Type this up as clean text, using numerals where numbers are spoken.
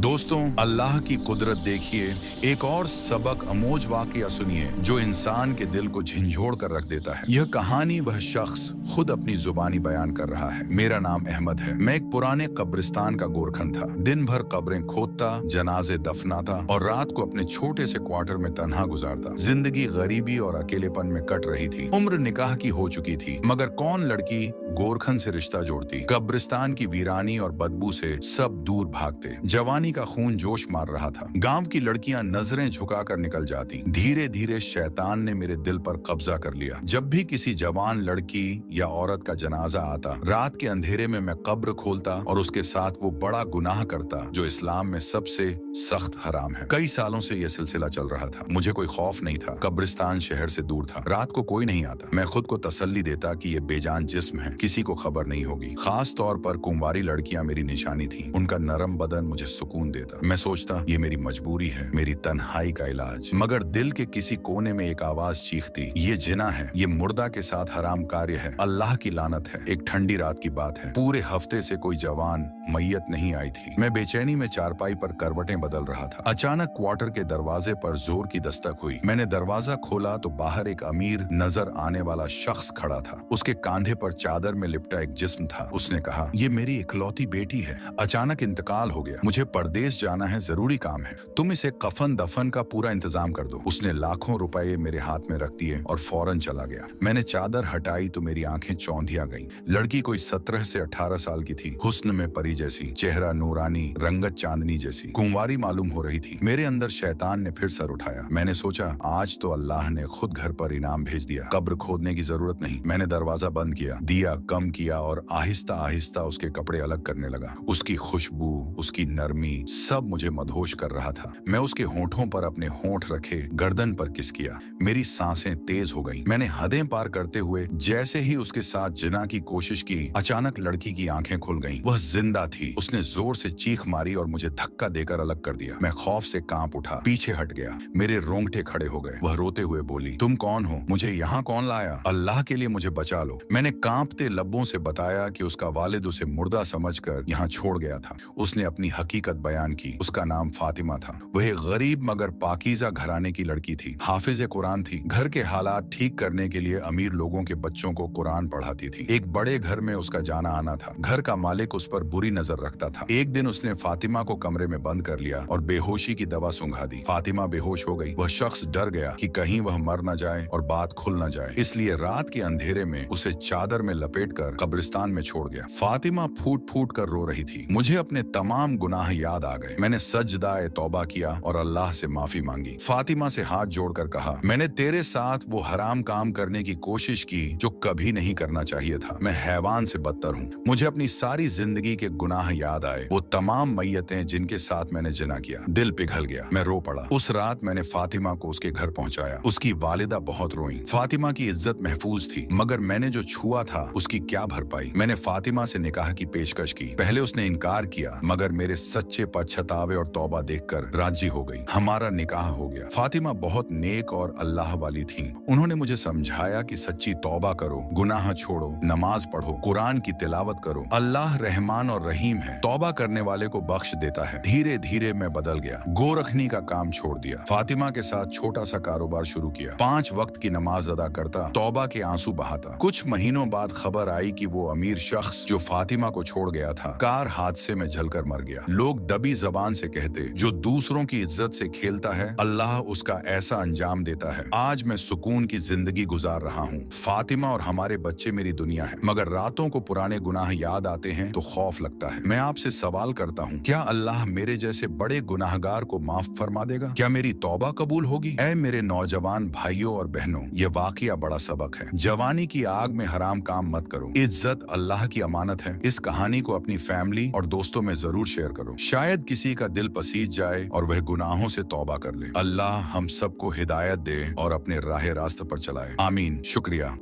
दोस्तों, अल्लाह की कुदरत देखिए, एक और सबक अमोज वाकया सुनिए जो इंसान के दिल को झंझोड़ कर रख देता है। यह कहानी वह शख्स खुद अपनी जुबानी बयान कर रहा है। मेरा नाम अहमद है। मैं एक पुराने कब्रिस्तान का गोरखन था। दिन भर कब्रें खोदता, जनाजे दफनाता और रात को अपने छोटे से क्वार्टर में तन्हा गुजारता। जिंदगी गरीबी और अकेलेपन में कट रही थी। उम्र निकाह की हो चुकी थी, मगर कौन लड़की गोरखन से रिश्ता जोड़ती। कब्रिस्तान की वीरानी और बदबू से सब दूर भागते। जवानी का खून जोश मार रहा था। गांव की लड़कियां नजरें झुकाकर निकल जाती। धीरे धीरे शैतान ने मेरे दिल पर कब्जा कर लिया। जब भी किसी जवान लड़की या औरत का जनाजा आता, रात के अंधेरे में मैं कब्र खोलता और उसके साथ वो बड़ा गुनाह करता जो इस्लाम में सबसे सख्त हराम है। कई सालों से यह सिलसिला चल रहा था। मुझे कोई खौफ नहीं था। कब्रिस्तान शहर से दूर था। रात को कोई नहीं आता। मैं खुद को तसल्ली देता कि ये बेजान जिस्म है, किसी को खबर नहीं होगी। खास तौर पर कुंवारी लड़कियां मेरी निशानी थी। उनका नरम बदन मुझे सुकून देता। मैं सोचता ये मेरी मजबूरी है, मेरी तन्हाई का इलाज। मगर दिल के किसी कोने में एक आवाज चीखती, ये जिना है, ये मुर्दा के साथ हराम कार्य है, अल्लाह की लानत है। एक ठंडी रात की बात है। पूरे हफ्ते से कोई जवान मैयत नहीं आई थी। मैं बेचैनी में चारपाई पर करवटें बदल रहा था। अचानक क्वार्टर के दरवाजे पर जोर की दस्तक हुई। मैंने दरवाजा खोला तो बाहर एक अमीर नजर आने वाला शख्स खड़ा था। उसके कांधे पर चादर में लिपटा एक जिस्म था। उसने कहा, ये मेरी इकलौती बेटी है, अचानक इंतकाल हो गया, मुझे परदेश जाना है, जरूरी काम है, तुम इसे कफन दफन का पूरा इंतजाम कर दो। उसने लाखों रुपए मेरे हाथ में रख दिए और फौरन चला गया। मैंने चादर हटाई तो मेरी आंखें चौंधिया गईं। लड़की कोई 17 से 18 साल की थी। हुस्न में परी जैसी, चेहरा नूरानी, रंगत चांदनी जैसी, कुंवारी मालूम हो रही थी। मेरे अंदर शैतान ने फिर सर उठाया। मैंने सोचा, आज तो अल्लाह ने खुद घर पर इनाम भेज दिया। कब्र खोदने की जरूरत नहीं। मैंने दरवाजा बंद किया, दिया कम किया और आहिस्ता आहिस्ता उसके कपड़े अलग करने लगा। उसकी खुशबू, उसकी नरमी, सब मुझे मदहोश कर रहा था। मैं उसके होंठों पर अपने होंठ रखे, गर्दन पर किस किया। मेरी सांसें तेज हो गईं। मैंने हदें पार करते हुए जैसे ही उसके साथ जिना की कोशिश की, अचानक लड़की की आंखें खुल गईं। वह जिंदा थी। उसने जोर से चीख मारी और मुझे धक्का देकर अलग कर दिया। मैं खौफ से कांप उठा, पीछे हट गया। मेरे रोंगटे खड़े हो गए। वह रोते हुए बोली, तुम कौन हो? मुझे यहाँ कौन लाया? अल्लाह के लिए मुझे बचा लो। मैंने कांपते लब्बों से बताया कि उसका वालिद उसे मुर्दा समझकर यहाँ छोड़ गया था। उसने अपनी हकीकत बयान की। उसका नाम फातिमा था। वह एक गरीब मगर पाकीज़ा घराने की लड़की थी। हाफिज कुरान थी। घर के हालात ठीक करने के लिए अमीर लोगों के बच्चों को कुरान पढ़ाती थी। एक बड़े घर में उसका जाना आना था। घर का मालिक उस पर बुरी नजर रखता था। एक दिन उसने फातिमा को कमरे में बंद कर लिया और बेहोशी की दवा सुंघा दी। फातिमा बेहोश हो गई। वह शख्स डर गया कि कहीं वह मर न जाए और बात खुल न जाए, इसलिए रात के अंधेरे में उसे चादर में लपेटकर कब्रिस्तान में छोड़ गया। फातिमा फूट फूट कर रो रही थी। मुझे अपने तमाम गुनाह याद आ गए। मैंने सजदाए तौबा किया और अल्लाह से माफी मांगी। फातिमा से हाथ जोड़कर कहा, मैंने तेरे साथ वो हराम काम करने की कोशिश की जो कभी नहीं करना चाहिए था। मैं हैवान से बदतर हूँ। मुझे अपनी सारी जिंदगी के गुनाह याद आए, वो तमाम मैयतें जिनके साथ मैंने जिना किया। दिल पिघल गया। मैं रो पड़ा। उस रात मैंने फातिमा को उसके घर पहुंचाया। उसकी वालिदा बहुत रोई। फातिमा की इज्जत महफूज थी, मगर मैंने जो छुआ था उसकी क्या भरपाई। मैंने फातिमा से निकाह की पेशकश की। पहले उसने इनकार किया, मगर मेरे सच्चे पछतावे और तौबा देखकर राजी हो गई। हमारा निकाह हो गया। फातिमा बहुत नेक और अल्लाह वाली थी। उन्होंने मुझे समझाया कि सच्ची तौबा करो, गुनाह छोड़ो, नमाज पढ़ो, कुरान की तिलावत करो। अल्लाह रहमान और रहीम है, तौबा करने वाले को बख्श देता है। धीरे धीरे मैं बदल गया। गोरखनी का काम छोड़ दिया। फातिमा के साथ छोटा सा कारोबार शुरू किया। 5 वक्त की नमाज अदा करता, तौबा के आंसू बहाता। कुछ महीनों बाद खबर आई कि वो अमीर शख्स जो फातिमा को छोड़ गया था, कार हादसे में जलकर मर गया। लोग दबी जबान से कहते, जो दूसरों की इज्जत से खेलता है, अल्लाह उसका ऐसा अंजाम देता है। आज मैं सुकून की जिंदगी गुजार रहा हूँ। फातिमा और हमारे बच्चे मेरी दुनिया है, मगर रातों को पुराने गुनाह याद आते हैं तो खौफ लगता है। मैं आपसे सवाल करता हूँ, क्या अल्लाह मेरे जैसे बड़े गुनाहगार को माफ फरमा देगा? क्या मेरी तौबा कबूल होगी? ऐ मेरे नौजवान भाइयों और बहनों, ये वाकया बड़ा सबक है। जवानी की आग में हराम काम मत करो। इज्जत अल्लाह की अमानत है। इस कहानी को अपनी फैमिली और दोस्तों में जरूर शेयर करो। शायद किसी का दिल पसीज जाए और वह गुनाहों से तौबा कर ले। अल्लाह हम सबको हिदायत दे और अपने राह रास्त पर चलाए। आमीन। शुक्रिया।